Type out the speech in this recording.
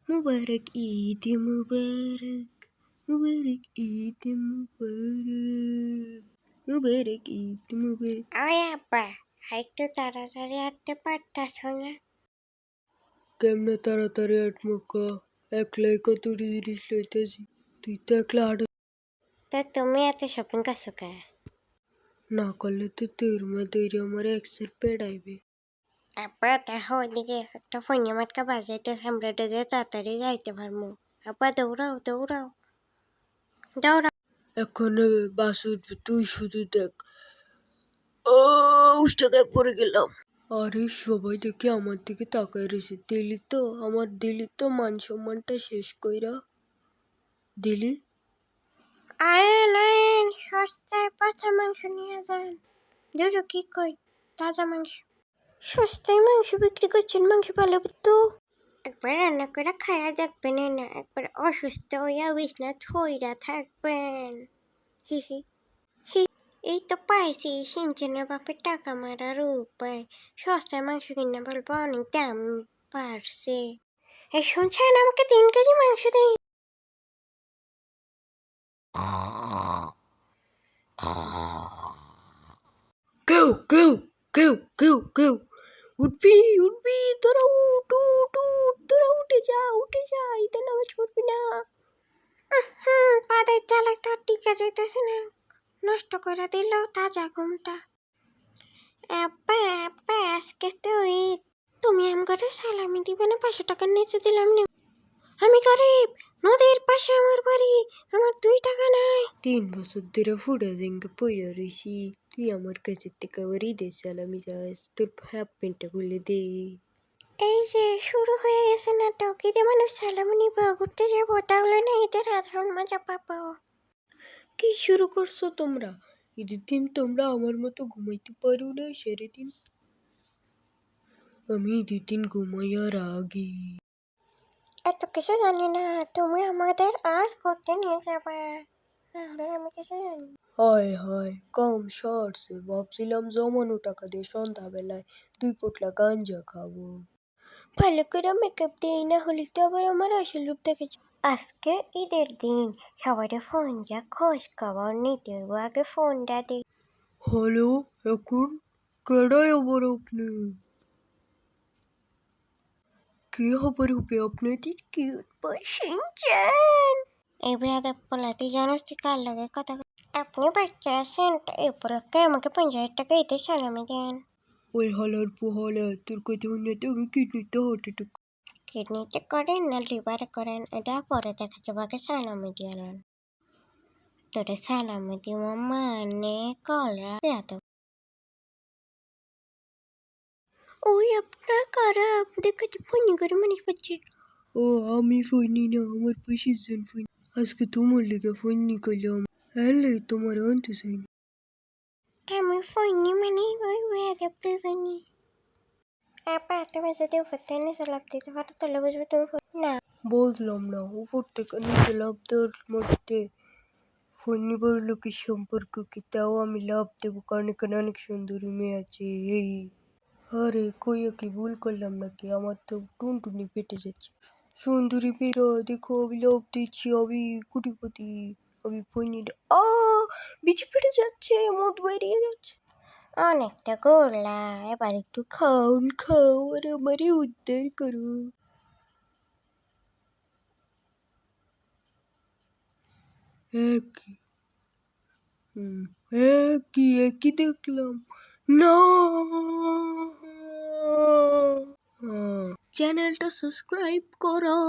মুবারক ঈদ মুবারক, মুবারক ঈদ মুবারক, মুবারক ঈদ মুবারক। ওই আব্বা, একটু তাড়াতাড়ি হাঁটতে পারতাছ না? কেমনে তাড়াতাড়ি হাঁটমু ক? একলাই কত জিনিস লইতেছি, তুই তো একলা হাঁট তা তুমি এত শপিং করছো কে? না করলে তো তোর মা দৈরে আমার এক্সের পেড়াইবে। আব্বা দেখো ওইদিকে একটা ফোনে মাটকা বাজাইতেছে, আমরা দিয়ে তাড়াতাড়ি যাইতে পারবো। আব্বা দৌড়াও দৌড়াও দৌড়াও। এখন বাস উঠবে, তুই শুধু দেখ। ও উষ্টাকায় পড়ে গেলাম। আরে সবাই দেখি আমার দিকে তাকায় রয়েছে। দিলি তো মান সম্মানটা শেষ কইরা দিলি। আয়েন আয়েন, সস্তায় পচা মাংস নিয়ে যান। দুটো কি কই, তাজা মাংস। সস্তায় মাংস বিক্রি করছেন, মাংস ভালো তো। একবার রান্না করে খায়া দেখবেন না, একবার অসুস্থ হইয়া বিছনা থইরা থাকবেন। হি হি হি। এই তো পাইছি সিনচেনের বাপের টাকা মারার উপায়। সস্তায় মাংস কিনে বলবো অনেক দাম বাড়ছে। এই শুনছেন, আমাকে 3 কেজি মাংস দিন। কেউ কেউ কেউ কেউ কেউ উঠবি উঠবি, তোরা উঠ উঠ উঠ, তোরা উঠে যা, ঈদের নামাজ পড়বি না। পাদের চালাক তো আর টিকে যাইতেছে না, নষ্ট করে দিল তাজা ঘুমটা। আব্বা আব্বা, আজকে তো ঈদ, তুমি আমাকে সালামি দিবে না? 500 টাকার নিচে দিলাম না। আমি গরিব, নদীর পাশে আমার বাড়ি, আমার 2 টাকা নাই। 3 বছর ধরে ফুড়ে জেঙ্গে পইরা রইছি, তুই আমার কাছে থেকে আবার ঈদের সালামি চাস? তোর হাফ প্যান্টটা খুলে দে। এই যে শুরু হয়ে গেছে নাটক, ঈদে মানুষ সালামি নিব, ঘুরতে যাবো, তাহলে না ঈদের আসল মজা পাবো। কি শুরু করছো তোমরা? ঈদের দিন তোমরা আমার মতো ঘুমাইতে পারো না সারাদিন? আমি ঈদের দিন ঘুমাইয়ার আগে এত কিছু জানি না, তুমি আমাদের আজ ঘুরতে নিয়ে যাবে, নাহলে আমি কিছু জানি না। হায় হায়, কম শর্টসে ভাবছিলাম জমানো টাকা দিয়ে সন্ধ্যাবেলায় 2 পোটলা গাঞ্জা খাবো। ভালো করে মেকআপ দিই, না হলে তো আবার আমার আসল রূপ দেখেছি। আজকে ঈদের দিন, সবাই ফোন যা খোঁজ খবর নিতে হইব, আগে ফোনটা দিই। হ্যালো, এখন কেডাই আবার আপনি? কি খবর হবে আপনাদের? কিউট বয় শিনচান। এই বেয়াদব পোলা, তুই জানিস তুই কার লগে কথা আপনি বাচ্চা আছেন, এই উপলক্ষে আমাকে 50,000 টাকা ঈদের সালামি দেন। ওই হালার পোহালা, তোর কথা শুনে তো আমি কিডনিতে হার্ট অ্যাটাক। কিডনিতে করেন না লিভারে করেন, এটা পরে দেখা যাবে, আগে সালামি দিয়ে নেন। তোরে সালামি দিব মানে কলরা বেয়াদব। ওই আপনার কারা দেখাতে ফোন করে মানুষ পাচ্ছে। ও আমি ফোনি না, আমার পঁচিশ জন ফোন। আজকে তোমার লেগে ফোন নি করলাম, হ্যালে তোমার আনতে চাই না। আমি ফোননি মানে ওই বেয়াদব তুই ফোননি। আপা তুমি যদি উপর থেকে নিচে লাভ দিতে পারো তাহলে বুঝবে তুমি না। বললাম না, উপর থেকে নিচে লাভ দেওয়ার মধ্যে ফোন নিবার লোকের সম্পর্ক কি? তাও আমি লাভ দেবো, কারণ এখানে অনেক সুন্দরী মেয়ে আছে। এই আরে কইয়া কি ভুল করলাম নাকি? আমার তো টুনটুনি পেটে যাচ্ছে। সুন্দরী মেয়েরা দেখো, আমি লাভ দিচ্ছি, আমি কোটিপতি, আমি ফোন নিয়ে বিচি ফেটে যাচ্ছে, মদ বেরিয়ে যাচ্ছে। অনেক তো গোলা, এবার একটু খাও আর আমারে উদ্ধার করো। একই দেখলাম না। চ্যানেলটা সাবস্ক্রাইব করো।